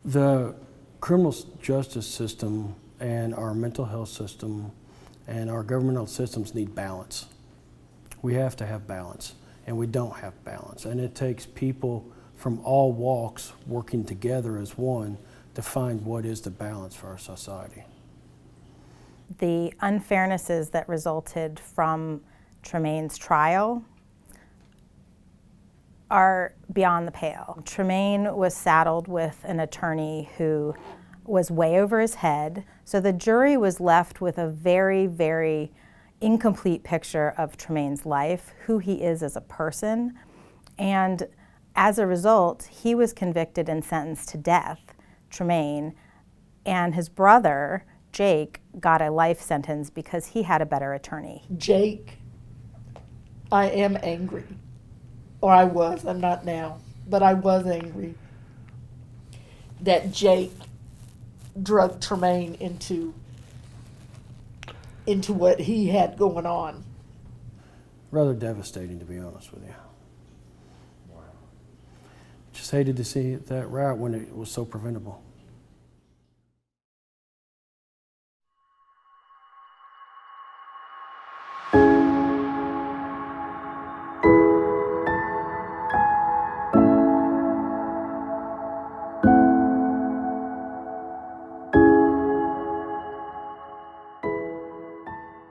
The criminal justice system and our mental health system and our governmental systems need balance. We have to have balance, and we don't have balance. And it takes people from all walks working together as one to find what is the balance for our society. The unfairnesses that resulted from Tremaine's trial are beyond the pale. Tremane was saddled with an attorney who was way over his head, so the jury was left with a very, very incomplete picture of Tremaine's life, who he is as a person, and as a result, he was convicted and sentenced to death, Tremane, and his brother, Jake, got a life sentence because he had a better attorney. Jake, I am angry. Or I was, I'm not now, but I was angry that Jake drug Tremane into what he had going on. Rather devastating, to be honest with you. Just hated to see it that route when it was so preventable.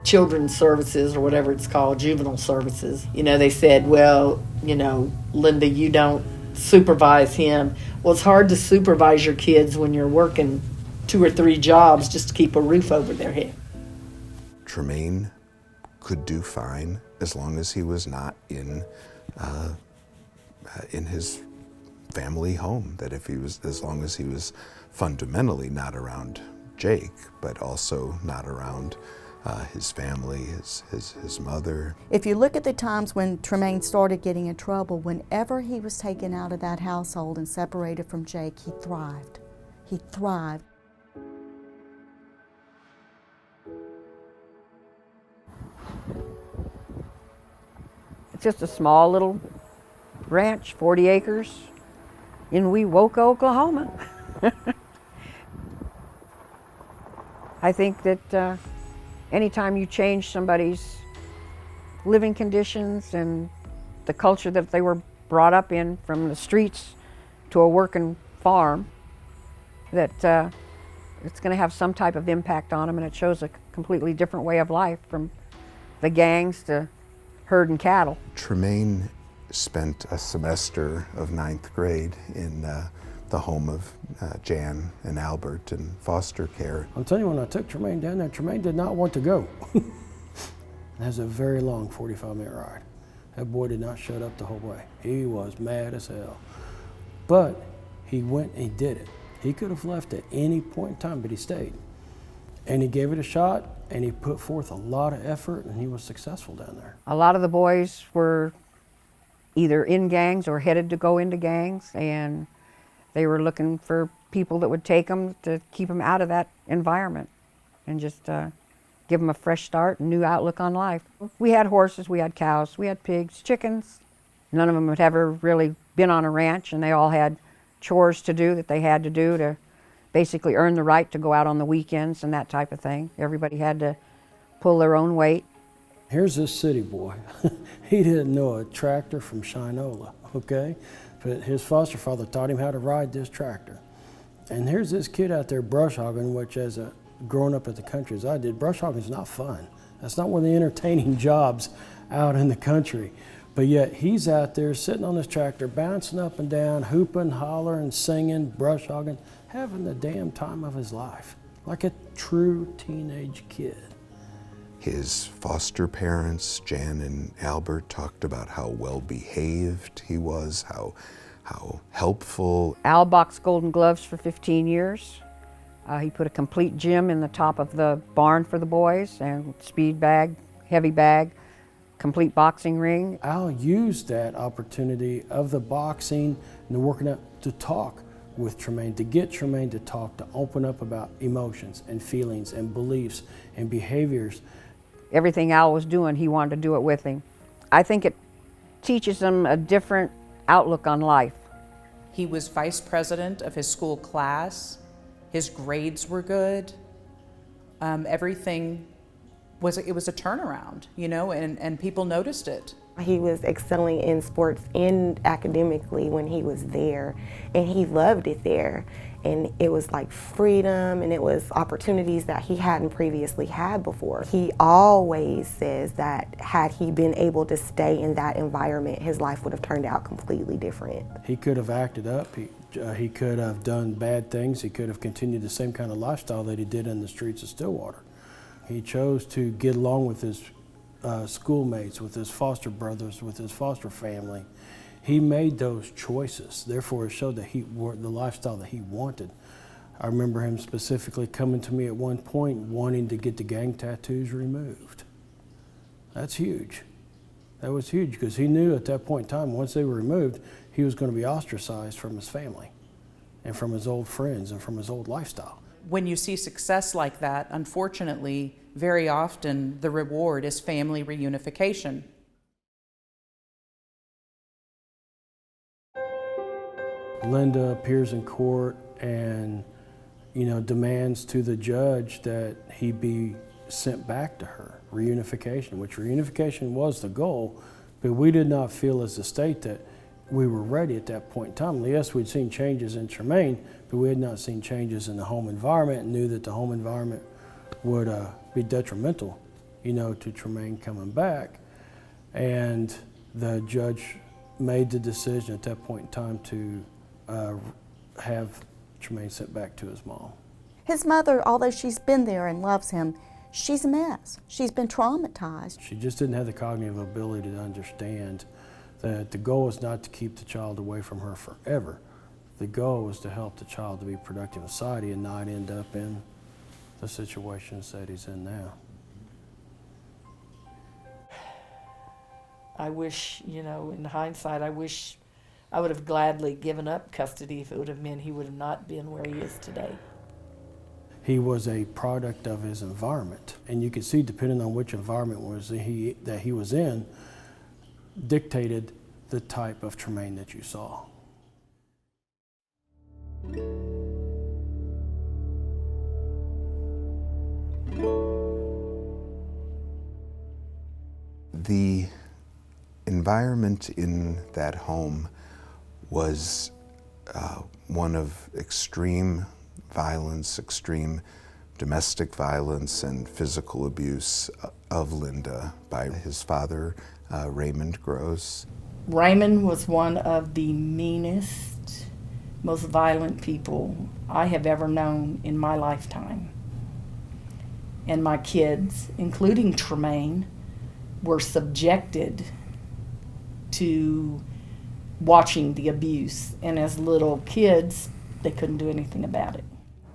Children's services, or whatever it's called, juvenile services. You know, they said, well, you know, Linda, you don't supervise him. Well, it's hard to supervise your kids when you're working 2 or 3 jobs just to keep a roof over their head. Tremane could do fine as long as he was not in his family home. That if he was, as long as he was fundamentally not around Jake, but also not around his family, his mother. If you look at the times when Tremane started getting in trouble, whenever he was taken out of that household and separated from Jake, he thrived. He thrived. It's just a small little ranch, 40 acres, in Wewoka, Oklahoma. I think that anytime you change somebody's living conditions and the culture that they were brought up in, from the streets to a working farm, that it's going to have some type of impact on them, and it shows a completely different way of life, from the gangs to herding cattle. Tremane spent a semester of 9th grade in the home of Jan and Albert in foster care. I'm telling you, when I took Tremane down there, Tremane did not want to go. It was a very long 45-minute ride. That boy did not shut up the whole way. He was mad as hell. But he went and he did it. He could have left at any point in time, but he stayed. And he gave it a shot, and he put forth a lot of effort, and he was successful down there. A lot of the boys were either in gangs or headed to go into gangs, and they were looking for people that would take them to keep them out of that environment and just give them a fresh start, a new outlook on life. We had horses, we had cows, we had pigs, chickens. None of them had ever really been on a ranch, and they all had chores to do that they had to do to basically earn the right to go out on the weekends and that type of thing. Everybody had to pull their own weight. Here's this city boy. He didn't know a tractor from Shinola, okay? But his foster father taught him how to ride this tractor. And here's this kid out there brush hogging, which growing up at the country as I did, brush hogging is not fun. That's not one of the entertaining jobs out in the country. But yet he's out there sitting on this tractor, bouncing up and down, hooping, hollering, singing, brush hogging, having the damn time of his life, like a true teenage kid. His foster parents, Jan and Albert, talked about how well-behaved he was, how helpful. Al boxed Golden Gloves for 15 years. He put a complete gym in the top of the barn for the boys, and speed bag, heavy bag, complete boxing ring. Al used that opportunity of the boxing and the working out to talk with Tremane, to get Tremane to talk, to open up about emotions and feelings and beliefs and behaviors. Everything Al was doing, he wanted to do it with him. I think it teaches them a different outlook on life. He was vice president of his school class. His grades were good. Everything was a turnaround, you know, and people noticed it. He was excelling in sports and academically when he was there, and he loved it there. And it was like freedom, and it was opportunities that he hadn't previously had before. He always says that had he been able to stay in that environment, his life would have turned out completely different. He could have acted up. He could have done bad things. He could have continued the same kind of lifestyle that he did in the streets of Stillwater. He chose to get along with his schoolmates, with his foster brothers, with his foster family. He made those choices. Therefore, it showed that the lifestyle that he wanted. I remember him specifically coming to me at one point wanting to get the gang tattoos removed. That's huge. That was huge because he knew at that point in time, once they were removed, he was going to be ostracized from his family and from his old friends and from his old lifestyle. When you see success like that, unfortunately, very often the reward is family reunification. Linda appears in court and, demands to the judge that he be sent back to her, reunification, which reunification was the goal, but we did not feel as a state that we were ready at that point in time. Yes, we'd seen changes in Tremane, but we had not seen changes in the home environment and knew that the home environment would be detrimental, to Tremane coming back. And the judge made the decision at that point in time to have Tremane sent back to his mom. His mother, although she's been there and loves him, she's a mess. She's been traumatized. She just didn't have the cognitive ability to understand that the goal is not to keep the child away from her forever. The goal was to help the child to be productive in society and not end up in the situations that he's in now. I wish, in hindsight, I wish I would have gladly given up custody if it would have meant he would have not been where he is today. He was a product of his environment, and you could see, depending on which environment that he was in, dictated the type of Tremane that you saw. The environment in that home was one of extreme violence, extreme domestic violence and physical abuse of Linda by his father, Raymond Gross. Raymond was one of the meanest, most violent people I have ever known in my lifetime. And my kids, including Tremane, were subjected to watching the abuse. And as little kids, they couldn't do anything about it.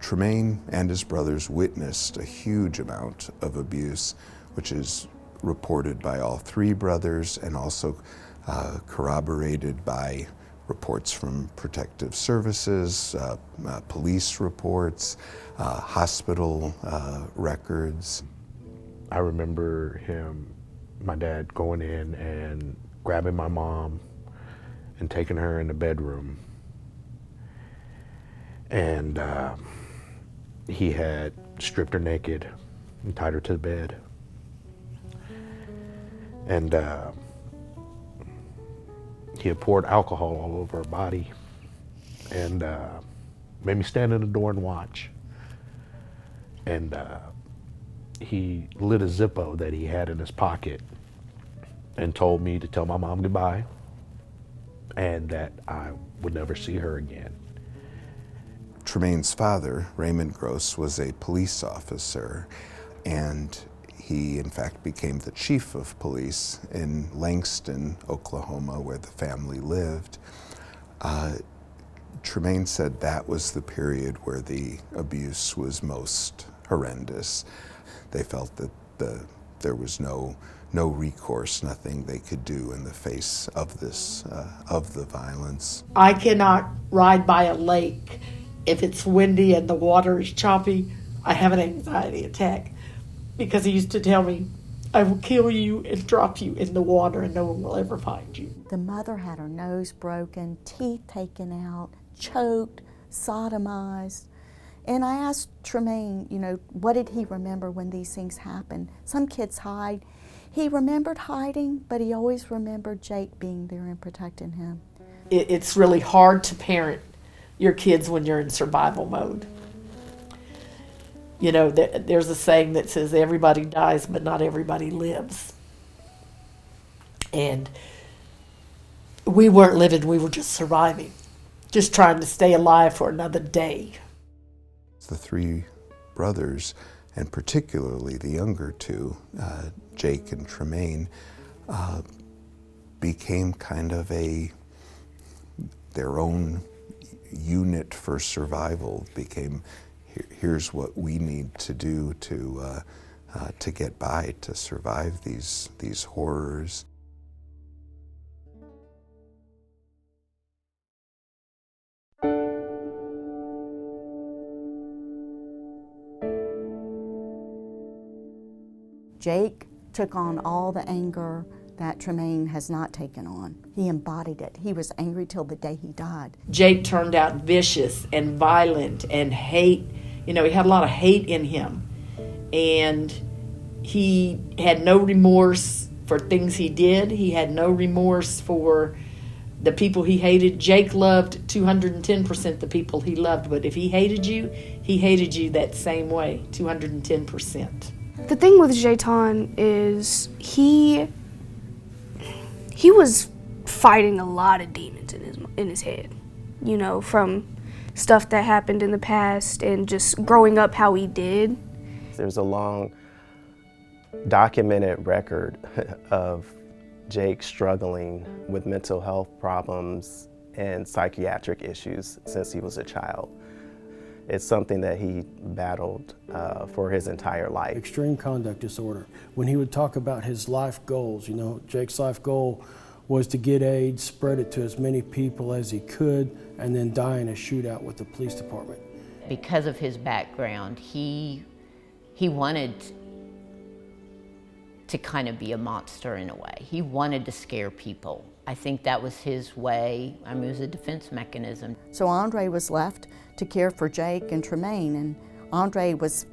Tremane and his brothers witnessed a huge amount of abuse, which is reported by all three brothers and also corroborated by reports from protective services, police reports, hospital records. I remember my dad going in and grabbing my mom and taking her in the bedroom. And he had stripped her naked and tied her to the bed. And he had poured alcohol all over her body and made me stand in the door and watch. And he lit a Zippo that he had in his pocket and told me to tell my mom goodbye and that I would never see her again. Tremane's father, Raymond Gross, was a police officer, and he in fact became the chief of police in Langston, Oklahoma, where the family lived. Tremane said that was the period where the abuse was most horrendous. They felt that there was no recourse, nothing they could do in the face of this, of the violence. I cannot ride by a lake if it's windy and the water is choppy. I have an anxiety attack because he used to tell me, I will kill you and drop you in the water and no one will ever find you. The mother had her nose broken, teeth taken out, choked, sodomized. And I asked Tremane, you know, what did he remember when these things happened? Some kids hide. He remembered hiding, but he always remembered Jake being there and protecting him. It's really hard to parent your kids when you're in survival mode. You know, there's a saying that says everybody dies, but not everybody lives. And we weren't living, we were just surviving, just trying to stay alive for another day. The three brothers, and particularly the younger two, Jake and Tremane, became kind of their own unit for survival. Became, here's what we need to do to get by, to survive these horrors. Jake took on all the anger that Tremane has not taken on. He embodied it. He was angry till the day he died. Jake turned out vicious and violent and hate. You know, he had a lot of hate in him. And he had no remorse for things he did. He had no remorse for the people he hated. Jake loved 210% the people he loved, but if he hated you that same way, 210%. The thing with Jayton is he was fighting a lot of demons in his head, you know, from stuff that happened in the past and just growing up how he did. There's a long documented record of Jake struggling with mental health problems and psychiatric issues since he was a child. It's something that he battled for his entire life. Extreme conduct disorder. When he would talk about his life goals, you know, Jake's life goal was to get AIDS, spread it to as many people as he could, and then die in a shootout with the police department. Because of his background, he wanted to kind of be a monster in a way. He wanted to scare people. I think that was his way. I mean, it was a defense mechanism. So Andre was left to care for Jake and Tremane, and Andre was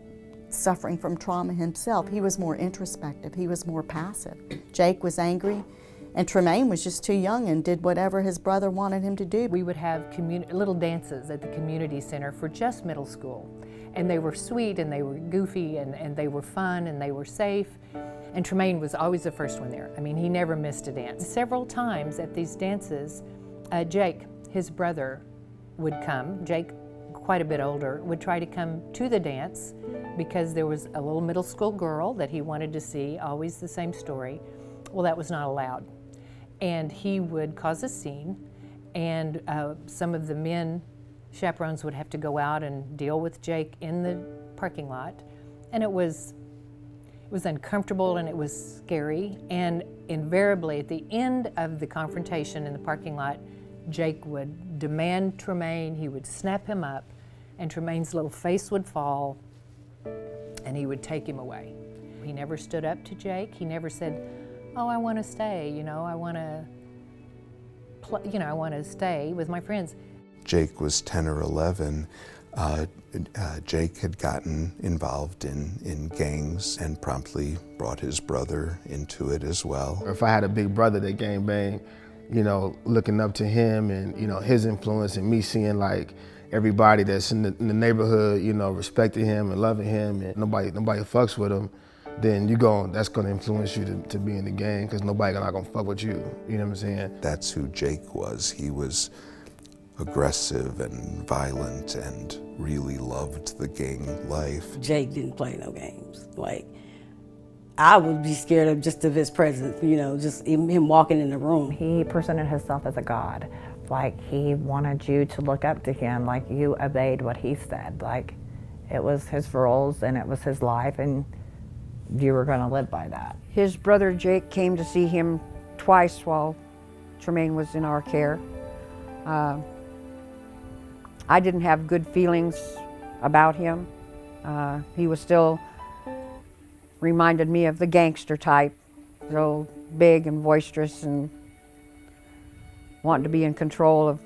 suffering from trauma himself. He was more introspective, he was more passive. Jake was angry, and Tremane was just too young and did whatever his brother wanted him to do. We would have little dances at the community center for just middle school. And they were sweet and they were goofy and they were fun and they were safe. And Tremane was always the first one there. I mean, he never missed a dance. Several times at these dances, Jake, his brother, would come. Jake, quite a bit older, would try to come to the dance because there was a little middle school girl that he wanted to see, always the same story. Well, that was not allowed. And he would cause a scene, and some of the men chaperones would have to go out and deal with Jake in the parking lot. And it was uncomfortable and it was scary. And invariably at the end of the confrontation in the parking lot, Jake would demand Tremane, he would snap him up, and Tremane's little face would fall and he would take him away. He never stood up to Jake. He never said, oh, I want to stay, you know, I want to stay with my friends. Jake was 10 or 11. Jake had gotten involved in gangs and promptly brought his brother into it as well. If I had a big brother that gang banged, you know, looking up to him and, you know, his influence and me seeing like everybody that's in the neighborhood, you know, respecting him and loving him and nobody fucks with him, then that's gonna influence you to be in the gang because nobody not gonna fuck with you, you know what I'm saying? That's who Jake was. He was aggressive and violent and really loved the gang life. Jake didn't play no games. Like, I would be scared of his presence, you know, just him walking in the room. He presented himself as a god. Like, he wanted you to look up to him, like you obeyed what he said. Like, it was his rules and it was his life and you were gonna live by that. His brother Jake came to see him twice while Tremane was in our care. I didn't have good feelings about him. He was still reminded me of the gangster type, real big and boisterous and wanting to be in control of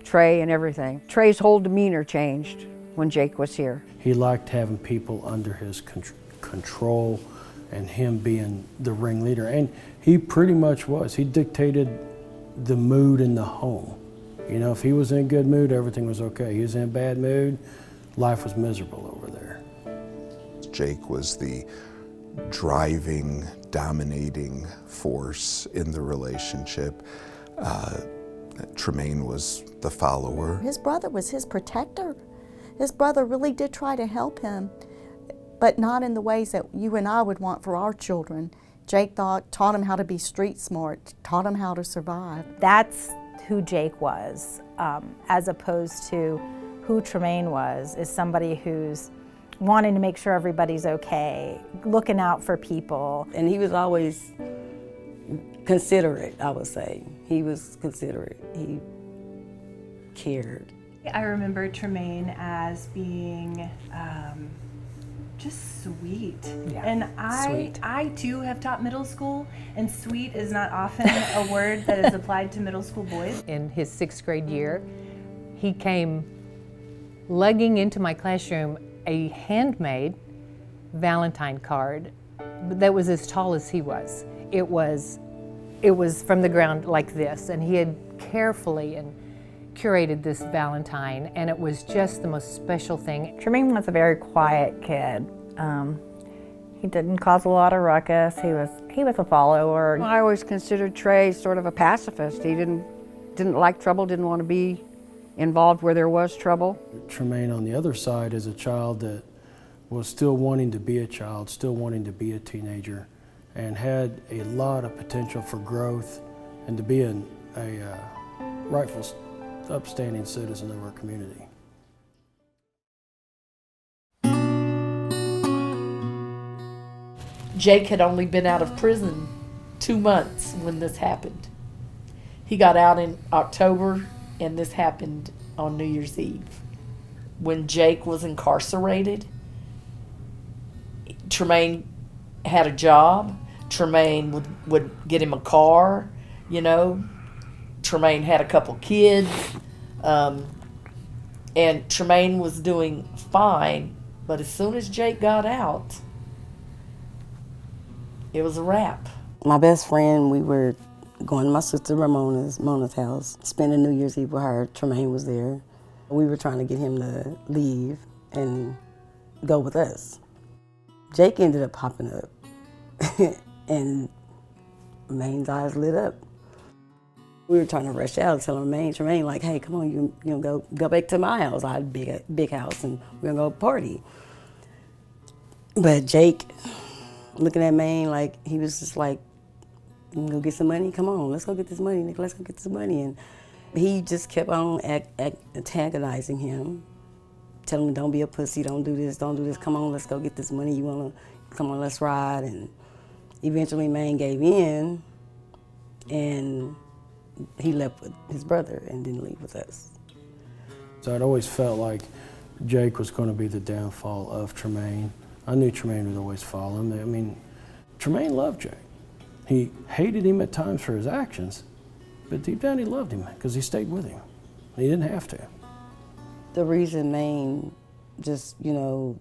Trey and everything. Trey's whole demeanor changed when Jake was here. He liked having people under his control and him being the ringleader. And he pretty much was. He dictated the mood in the home. You know, if he was in a good mood, everything was okay. He was in a bad mood, life was miserable over there. Jake was the driving, dominating force in the relationship. Tremane was the follower. His brother was his protector. His brother really did try to help him, but not in the ways that you and I would want for our children. Jake taught him how to be street smart, taught him how to survive. That's who Jake was, as opposed to who Tremane was, is somebody who's wanting to make sure everybody's okay, looking out for people. And he was always considerate, I would say. He was considerate. He cared. I remember Tremane as being just sweet. Yeah, And sweet. I too have taught middle school, and sweet is not often a word that is applied to middle school boys. In his 6th grade year, he came lugging into my classroom a handmade Valentine card that was as tall as he was. It was from the ground like this, and he had carefully and curated this Valentine, and it was just the most special thing. Tremane was a very quiet kid. He didn't cause a lot of ruckus. He was a follower. I always considered Trey sort of a pacifist. He didn't like trouble, didn't want to be involved where there was trouble. Tremane on the other side is a child that was still wanting to be a child, still wanting to be a teenager, and had a lot of potential for growth and to be a rightful, upstanding citizen of our community. Jake had only been out of prison 2 months when this happened. He got out in October, and this happened on New Year's Eve. When Jake was incarcerated, Tremane had a job. Tremane would get him a car, you know. Tremane had a couple kids, and Tremane was doing fine, but as soon as Jake got out, it was a wrap. My best friend, we were going to my sister Mona's house, spending New Year's Eve with her. Tremane was there. We were trying to get him to leave and go with us. Jake ended up popping up, and Maine's eyes lit up. We were trying to rush out, telling Tremane, like, hey, come on, you know, go back to my house. I had a big house, and we're gonna go party. But Jake, looking at Maine, like, he was just like, you can go get some money? Come on, let's go get this money, Nick, let's go get this money. And he just kept on antagonizing him, telling him, don't be a pussy, don't do this, come on, let's go get this money, come on, let's ride. And eventually Maine gave in, and he left with his brother and didn't leave with us. So I'd always felt like Jake was going to be the downfall of Tremane. I knew Tremane would always follow him. I mean, Tremane loved Jake. He hated him at times for his actions, but deep down he loved him because he stayed with him. He didn't have to. The reason Maine just, you know,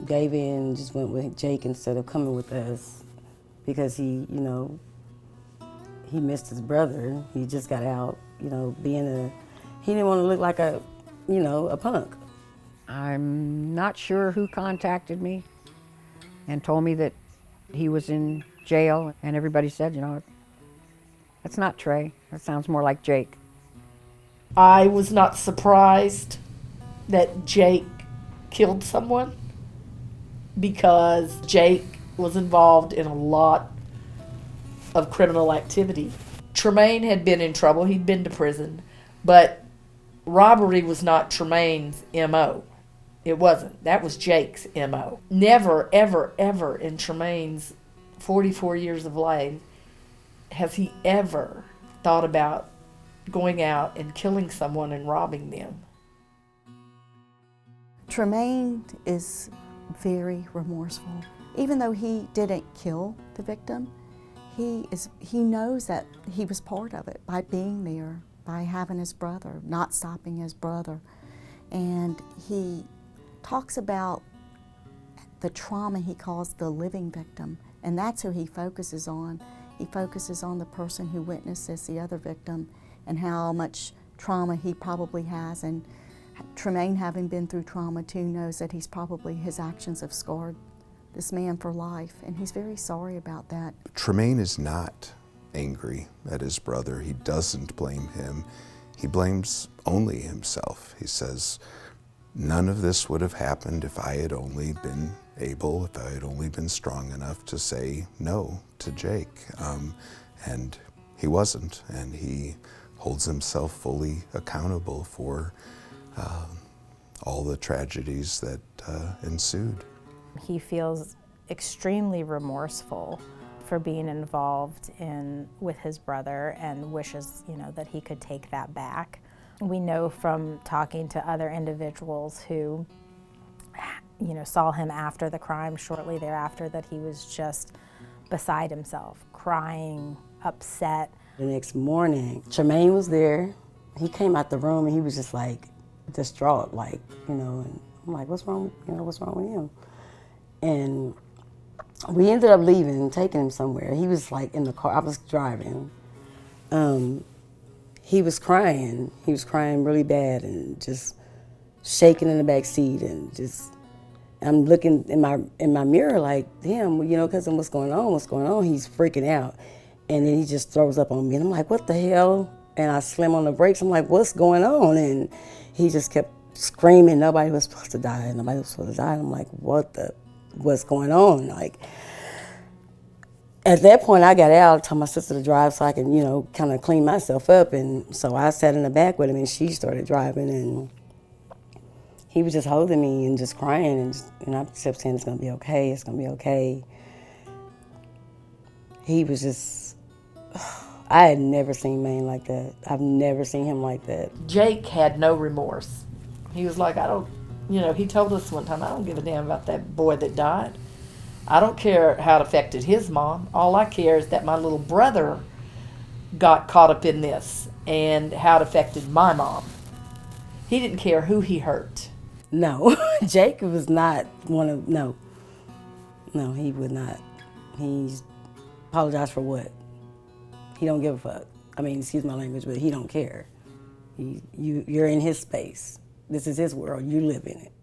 gave in, just went with Jake instead of coming with us, because he, you know, he missed his brother. He just got out, you know, he didn't want to look like a, you know, a punk. I'm not sure who contacted me and told me that he was in jail, and everybody said, you know, that's not Trey. That sounds more like Jake. I was not surprised that Jake killed someone, because Jake was involved in a lot of criminal activity. Tremane had been in trouble. He'd been to prison, but robbery was not Tremane's MO. It wasn't. That was Jake's MO. Never, ever, ever in Tremane's 44 years of life has he ever thought about going out and killing someone and robbing them. Tremane is very remorseful. Even though he didn't kill the victim, he knows that he was part of it by being there, by having his brother, not stopping his brother. And he talks about the trauma he calls the living victim, and that's who he focuses on. He focuses on the person who witnessed this, the other victim, and how much trauma he probably has. And Tremane, having been through trauma too, knows that his actions have scarred this man for life, and he's very sorry about that. Tremane is not angry at his brother. He doesn't blame him. He blames only himself. He says, none of this would have happened if I had only been able, if I had only been strong enough to say no to Jake. And he wasn't, and he holds himself fully accountable for all the tragedies that ensued. He feels extremely remorseful for being involved with his brother and wishes, that he could take that back. We know from talking to other individuals who, saw him after the crime, shortly thereafter, that he was just beside himself, crying, upset. The next morning, Tremane was there. He came out the room and he was just like distraught, and I'm like, what's wrong? What's wrong with him? And we ended up leaving, taking him somewhere. He was like in the car. I was driving. He was crying. He was crying really bad and just shaking in the back seat, and just I'm looking in my mirror like, damn, cousin, what's going on? What's going on? He's freaking out, and then he just throws up on me, and I'm like, what the hell? And I slam on the brakes. I'm like, what's going on? And he just kept screaming, nobody was supposed to die. Nobody was supposed to die. And I'm like, what's going on? At that point, I got out, told my sister to drive so I can, kind of clean myself up. And so I sat in the back with him, and she started driving, and he was just holding me and just crying, and I kept saying, it's gonna be okay, it's gonna be okay. He was just, I had never seen Maine like that. I've never seen him like that. Jake had no remorse. He was like, he told us one time, I don't give a damn about that boy that died. I don't care how it affected his mom. All I care is that my little brother got caught up in this and how it affected my mom. He didn't care who he hurt. No, Jake was not no, he would not. He's apologized for what? He don't give a fuck. I mean, excuse my language, but he don't care. You're in his space. This is his world, you live in it.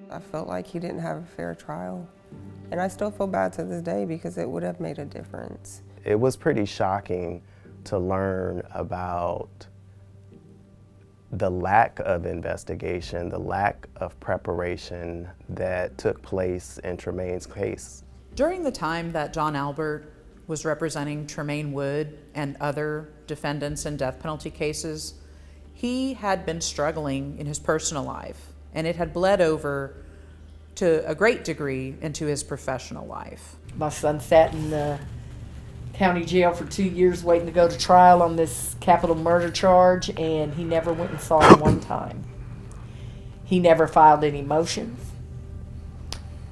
I felt like he didn't have a fair trial. And I still feel bad to this day because it would have made a difference. It was pretty shocking to learn about the lack of investigation, the lack of preparation that took place in Tremane's case. During the time that John Albert was representing Tremane Wood and other defendants in death penalty cases, he had been struggling in his personal life, and it had bled over to a great degree into his professional life. My son sat in the county jail for 2 years waiting to go to trial on this capital murder charge, and he never went and saw him one time. He never filed any motions.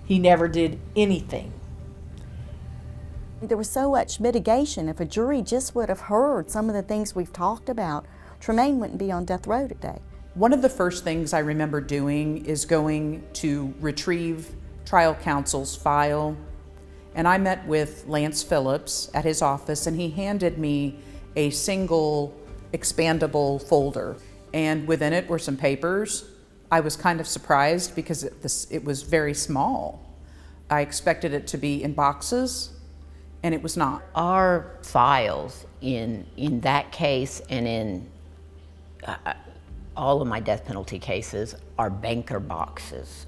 He never did anything. There was so much mitigation. If a jury just would have heard some of the things we've talked about, Tremane wouldn't be on death row today. One of the first things I remember doing is going to retrieve trial counsel's file. And I met with Lance Phillips at his office, and he handed me a single expandable folder. And within it were some papers. I was kind of surprised because it was very small. I expected it to be in boxes, and it was not. Our files in that case and in all of my death penalty cases are banker boxes,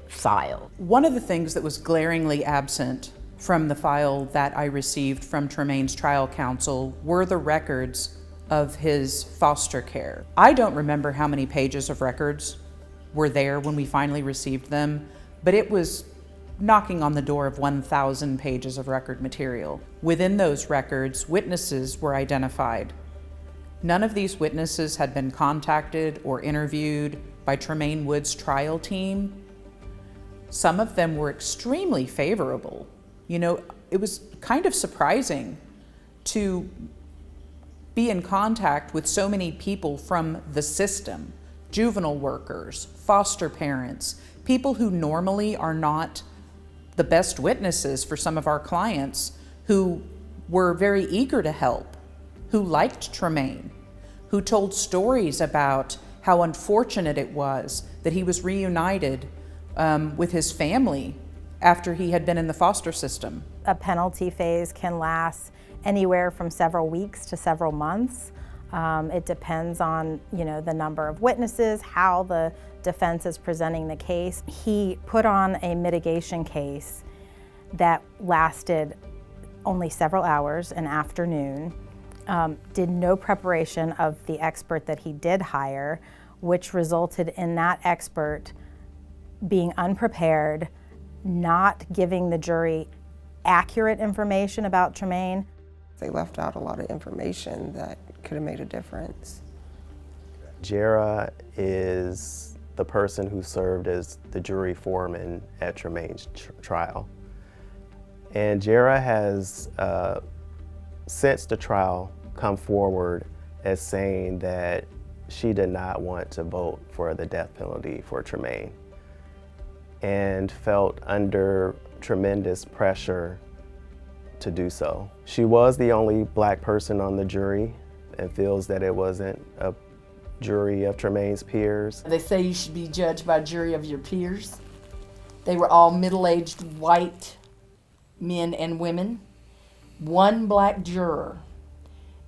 file. One of the things that was glaringly absent from the file that I received from Tremane's trial counsel were the records of his foster care. I don't remember how many pages of records were there when we finally received them, but it was knocking on the door of 1,000 pages of record material. Within those records, witnesses were identified. None of these witnesses had been contacted or interviewed by Tremane Wood's trial team. Some of them were extremely favorable. You know, it was kind of surprising to be in contact with so many people from the system, juvenile workers, foster parents, people who normally are not the best witnesses for some of our clients, who were very eager to help, who liked Tremane, who told stories about how unfortunate it was that he was reunited with his family after he had been in the foster system. A penalty phase can last anywhere from several weeks to several months. It depends on, you know, the number of witnesses, how the defense is presenting the case. He put on a mitigation case that lasted only several hours, an afternoon, did no preparation of the expert that he did hire, which resulted in that expert being unprepared, not giving the jury accurate information about Tremane. They left out a lot of information that could have made a difference. Jara is the person who served as the jury foreman at Tremane's trial. And Jara has, since the trial, come forward as saying that she did not want to vote for the death penalty for Tremane and felt under tremendous pressure to do so. She was the only black person on the jury and feels that it wasn't a jury of Tremane's peers. They say you should be judged by a jury of your peers. They were all middle-aged white men and women, one black juror,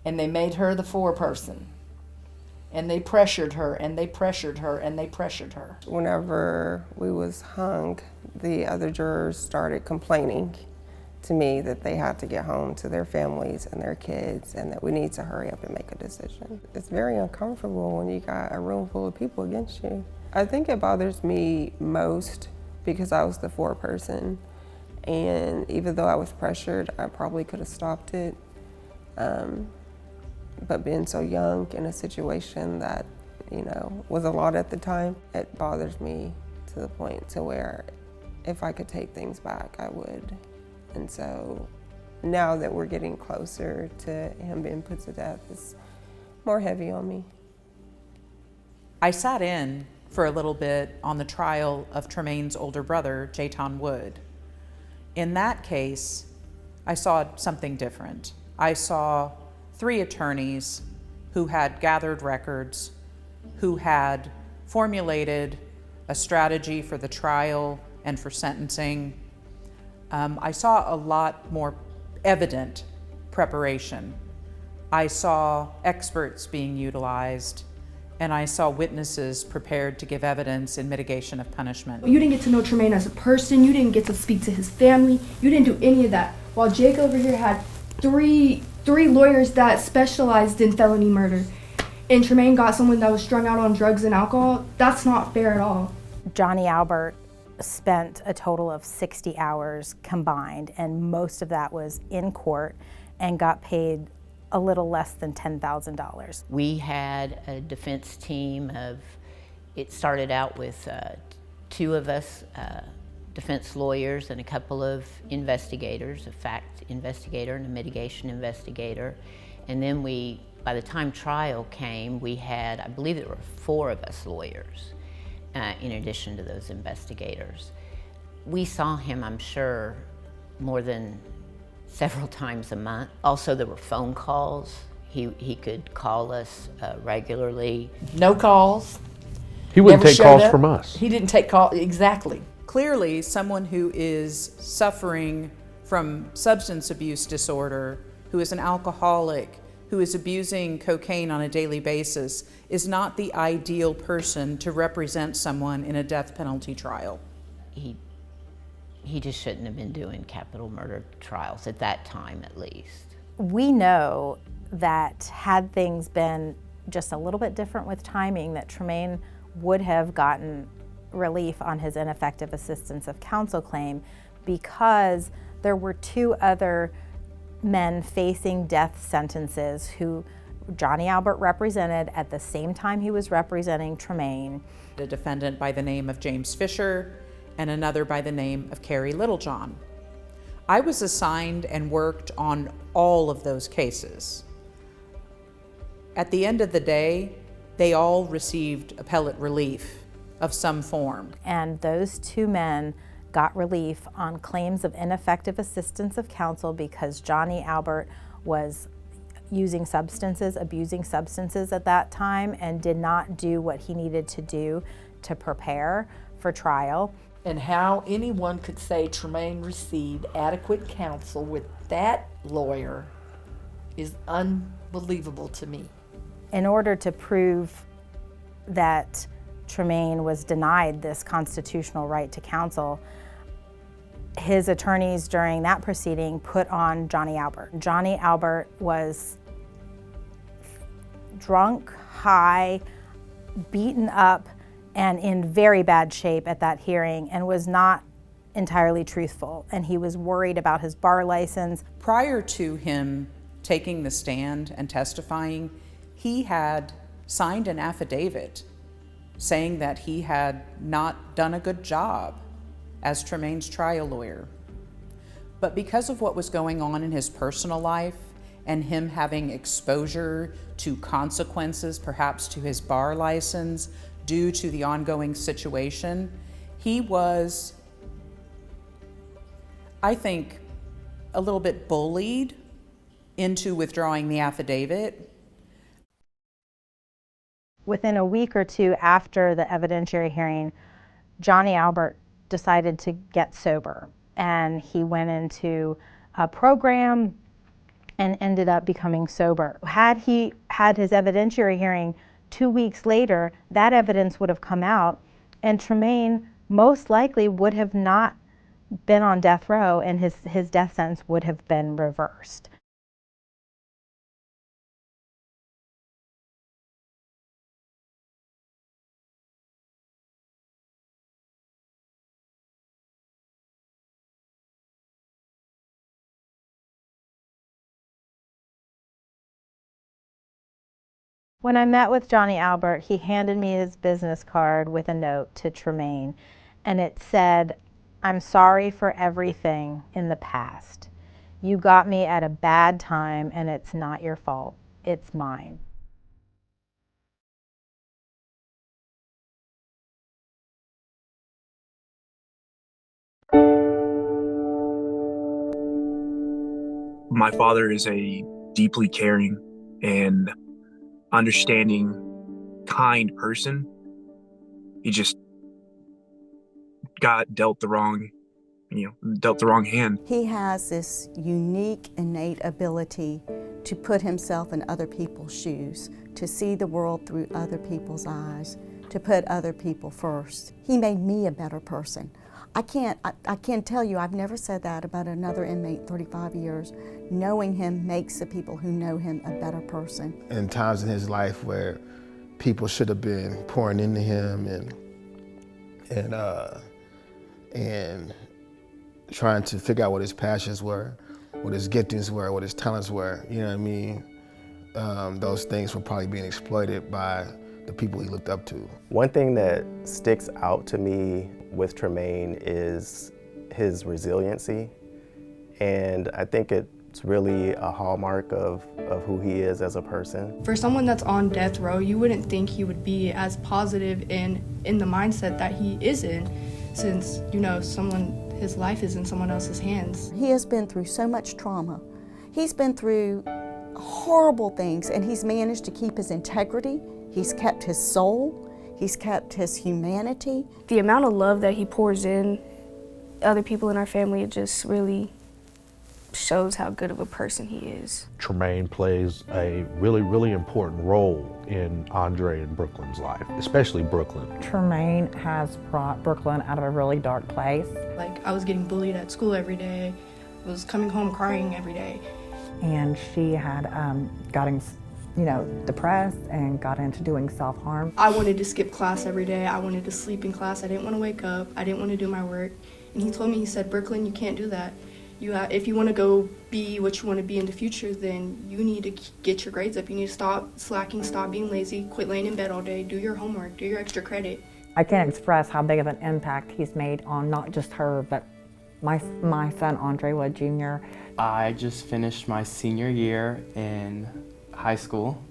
and they made her the foreperson. And they pressured her, and they pressured her, and they pressured her. Whenever we was hung, the other jurors started complaining to me that they had to get home to their families and their kids and that we need to hurry up and make a decision. It's very uncomfortable when you got a room full of people against you. I think it bothers me most because I was the foreperson, and even though I was pressured, I probably could have stopped it. But being so young in a situation that, you know, was a lot at the time, it bothers me to the point to where if I could take things back, I would. And so now that we're getting closer to him being put to death, it's more heavy on me. I sat in for a little bit on the trial of Tremane's older brother, Tremane Wood. In that case, I saw something different. I saw 3 attorneys who had gathered records, who had formulated a strategy for the trial and for sentencing. I saw a lot more evident preparation. I saw experts being utilized, and I saw witnesses prepared to give evidence in mitigation of punishment. You didn't get to know Tremane as a person, you didn't get to speak to his family, you didn't do any of that. While Jake over here had three lawyers that specialized in felony murder, and Tremane got someone that was strung out on drugs and alcohol. That's not fair at all. Johnny Albert spent a total of 60 hours combined, and most of that was in court, and got paid a little less than $10,000. We had a defense team of, it started out with 2 of us, defense lawyers and a couple of investigators, a fact investigator and a mitigation investigator. And then by the time trial came, we had, I believe there were 4 of us lawyers in addition to those investigators. We saw him, I'm sure, more than several times a month. Also, there were phone calls. He could call us regularly. No calls. He wouldn't take calls from us. He didn't take calls, exactly. Clearly, someone who is suffering from substance abuse disorder, who is an alcoholic, who is abusing cocaine on a daily basis, is not the ideal person to represent someone in a death penalty trial. He just shouldn't have been doing capital murder trials at that time, at least. We know that had things been just a little bit different with timing, that Tremane would have gotten relief on his ineffective assistance of counsel claim because there were 2 other men facing death sentences who Johnny Albert represented at the same time he was representing Tremaine. A defendant by the name of James Fisher and another by the name of Carrie Littlejohn. I was assigned and worked on all of those cases. At the end of the day, they all received appellate relief of some form. And those 2 men got relief on claims of ineffective assistance of counsel because Johnny Albert was using substances, abusing substances at that time, and did not do what he needed to do to prepare for trial. And how anyone could say Tremaine received adequate counsel with that lawyer is unbelievable to me. In order to prove that Tremaine was denied this constitutional right to counsel, his attorneys during that proceeding put on Johnny Albert. Johnny Albert was drunk, high, beaten up, and in very bad shape at that hearing, and was not entirely truthful. And he was worried about his bar license. Prior to him taking the stand and testifying, he had signed an affidavit saying that he had not done a good job as Tremaine's trial lawyer. But because of what was going on in his personal life and him having exposure to consequences, perhaps to his bar license, due to the ongoing situation, he was, I think, a little bit bullied into withdrawing the affidavit. Within a week or 2 after the evidentiary hearing, Johnny Albert decided to get sober, and he went into a program and ended up becoming sober. Had he had his evidentiary hearing 2 weeks later, that evidence would have come out, and Tremaine most likely would have not been on death row, and his death sentence would have been reversed. When I met with Johnny Albert, he handed me his business card with a note to Tremaine, and it said, "I'm sorry for everything in the past. You got me at a bad time, and it's not your fault. It's mine." My father is a deeply caring and understanding, kind person. He just got dealt the wrong hand. He has this unique, innate ability to put himself in other people's shoes, to see the world through other people's eyes, to put other people first. He made me a better person. I can't tell you, I've never said that about another inmate 35 years. Knowing him makes the people who know him a better person. In times in his life where people should have been pouring into him and trying to figure out what his passions were, what his giftings were, what his talents were, you know what I mean? Those things were probably being exploited by the people he looked up to. One thing that sticks out to me with Tremaine is his resiliency, and I think it's really a hallmark of who he is as a person. For someone that's on death row, you wouldn't think he would be as positive in the mindset that he is in, since, you know, his life is in someone else's hands. He has been through so much trauma. He's been through horrible things, and he's managed to keep his integrity. He's kept his soul. He's kept his humanity. The amount of love that he pours in other people in our family, it just really shows how good of a person he is. Tremaine plays a really, really important role in Andre and Brooklyn's life, especially Brooklyn. Tremaine has brought Brooklyn out of a really dark place. Like, I was getting bullied at school every day. I was coming home crying every day. And she had gotten you know, depressed and got into doing self-harm. I wanted to skip class every day. I wanted to sleep in class. I didn't want to wake up. I didn't want to do my work. And he told me, he said, Brooklyn, you can't do that. If you want to go be what you want to be in the future, then you need to get your grades up. You need to stop slacking, stop being lazy, quit laying in bed all day, do your homework, do your extra credit. I can't express how big of an impact he's made on not just her, but my son, Andre Wood Jr. I just finished my senior year in high school.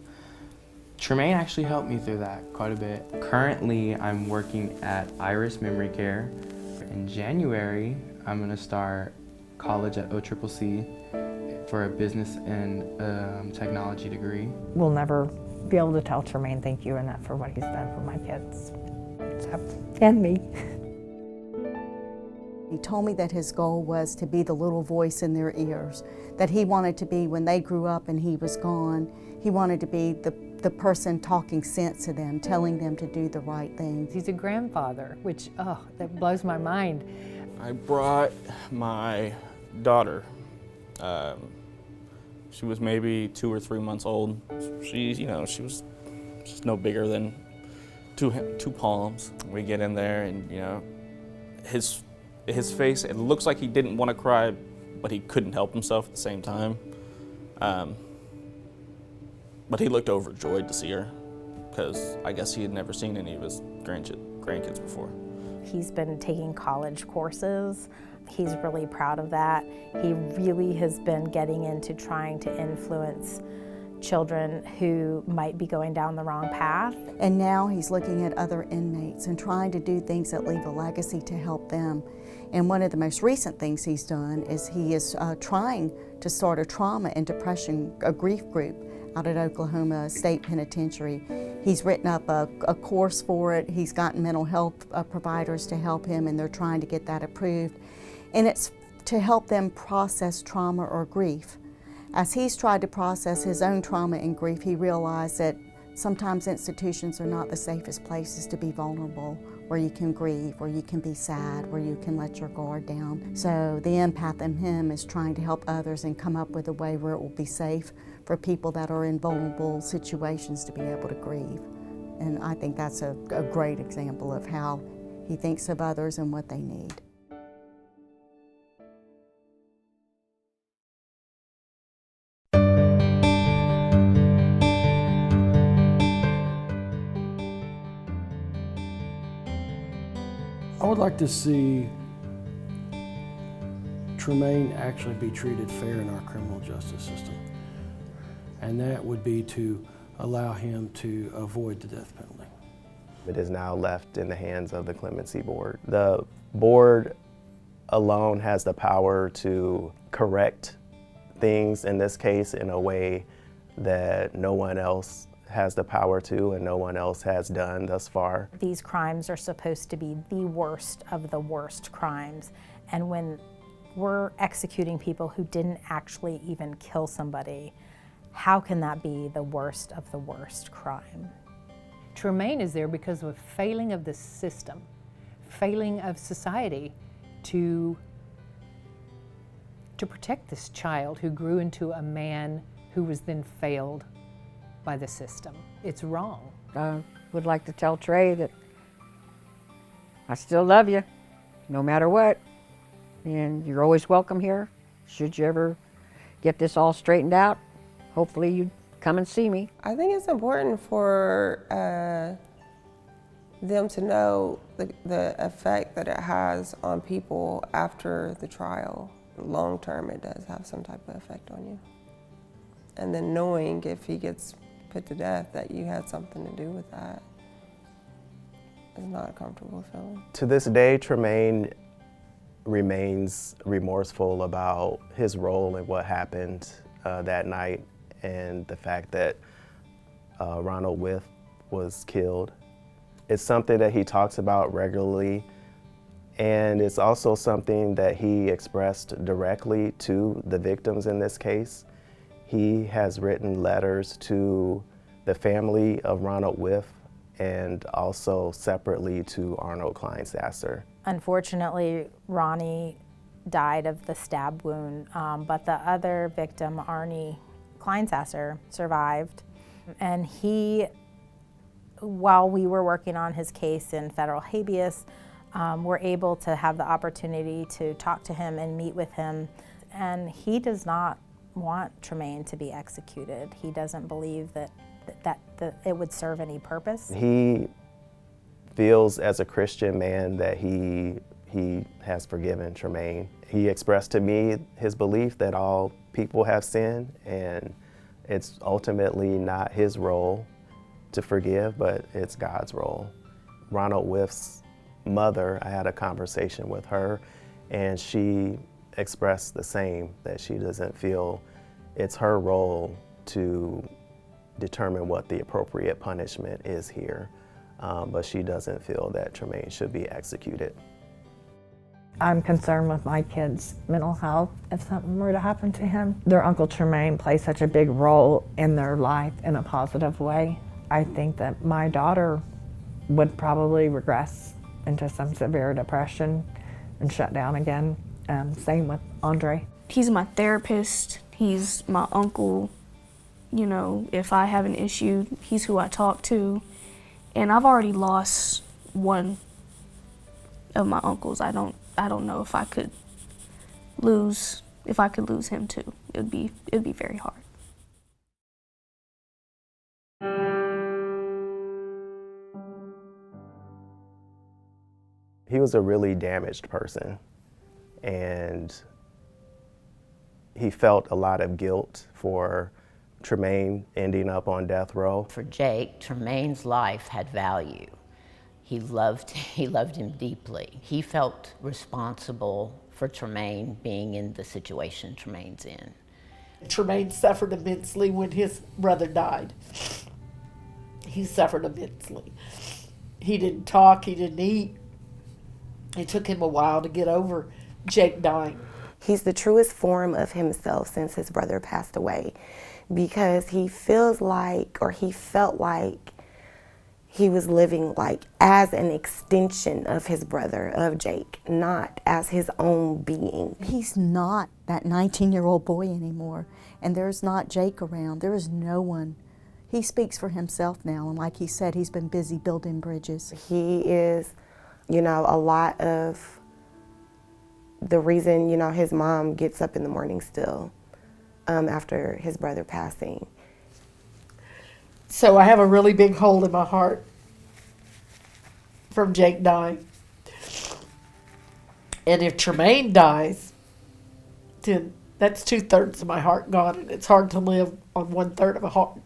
Tremane actually helped me through that quite a bit. Currently, I'm working at Iris Memory Care. In January, I'm going to start college at OCCC for a business and technology degree. We'll never be able to tell Tremane thank you enough for what he's done for my kids, and me. He told me that his goal was to be the little voice in their ears, that he wanted to be, when they grew up and he was gone, he wanted to be the person talking sense to them, telling them to do the right thing. He's a grandfather, which, oh, that blows my mind. I brought my daughter. She was maybe 2 or 3 months old. She was just no bigger than two palms. We get in there, and his face, it looks like he didn't want to cry, but he couldn't help himself at the same time. But he looked overjoyed to see her, because I guess he had never seen any of his grandkids before. He's been taking college courses. He's really proud of that. He really has been getting into trying to influence children who might be going down the wrong path. And now he's looking at other inmates and trying to do things that leave a legacy to help them. And one of the most recent things he's done is he is trying to start a trauma and depression, a grief group out at Oklahoma State Penitentiary. He's written up a course for it. He's gotten mental health providers to help him, and they're trying to get that approved. And it's to help them process trauma or grief. As he's tried to process his own trauma and grief, he realized that sometimes institutions are not the safest places to be vulnerable, where you can grieve, where you can be sad, where you can let your guard down. So the empath in him is trying to help others and come up with a way where it will be safe for people that are in vulnerable situations to be able to grieve. And I think that's a great example of how he thinks of others and what they need. I would like to see Tremane actually be treated fair in our criminal justice system. And that would be to allow him to avoid the death penalty. It is now left in the hands of the Clemency Board. The board alone has the power to correct things in this case in a way that no one else has the power to and no one else has done thus far. These crimes are supposed to be the worst of the worst crimes. And when we're executing people who didn't actually even kill somebody, how can that be the worst of the worst crime? Tremane is there because of a failing of the system, failing of society to protect this child who grew into a man who was then failed by the system. It's wrong. I would like to tell Trey that I still love you, no matter what, and you're always welcome here. Should you ever get this all straightened out, hopefully you'd come and see me. I think it's important for them to know the effect that it has on people after the trial. Long term, it does have some type of effect on you. And then knowing if he gets put to death that you had something to do with that is not a comfortable feeling. To this day, Tremane remains remorseful about his role in what happened that night and the fact that Ronnie Wipf was killed. It's something that he talks about regularly, and it's also something that he expressed directly to the victims in this case. He has written letters to the family of Ronnie Wipf and also separately to Arnold Kleinsasser. Unfortunately, Ronnie died of the stab wound, but the other victim, Arnie Kleinsasser, survived. And he, while we were working on his case in federal habeas, were able to have the opportunity to talk to him and meet with him. And he does not want Tremane to be executed. He doesn't believe that it would serve any purpose. He feels as a Christian man that he has forgiven Tremane. He expressed to me his belief that all people have sinned, and it's ultimately not his role to forgive, but it's God's role. Ronnie Wipf's mother, I had a conversation with her, and she expressed the same, that she doesn't feel it's her role to determine what the appropriate punishment is here, but she doesn't feel that Tremane should be executed. I'm concerned with my kid's mental health if something were to happen to him. Their Uncle Tremane plays such a big role in their life in a positive way. I think that my daughter would probably regress into some severe depression and shut down again. Same with Andre. He's my therapist, he's my uncle. You know, if I have an issue, he's who I talk to. And I've already lost one of my uncles. I don't know if I could lose him too. It'd be very hard. He was a really damaged person, and he felt a lot of guilt for Tremane ending up on death row. For Jake, Tremane's life had value. He loved him deeply. He felt responsible for Tremane being in the situation Tremane's in. Tremane suffered immensely when his brother died. He suffered immensely. He didn't talk, he didn't eat. It took him a while to get over Jake dying. He's the truest form of himself since his brother passed away, because he feels like, or he felt like, he was living like as an extension of his brother, of Jake, not as his own being. He's not that 19-year-old boy anymore, and there's not Jake around. There is no one. He speaks for himself now, and like he said, he's been busy building bridges. He is, you know, a lot of the reason, you know, his mom gets up in the morning still after his brother passing. So I have a really big hole in my heart from Jake dying. And if Tremane dies, then that's 2/3 of my heart gone, and it's hard to live on 1/3 of a heart.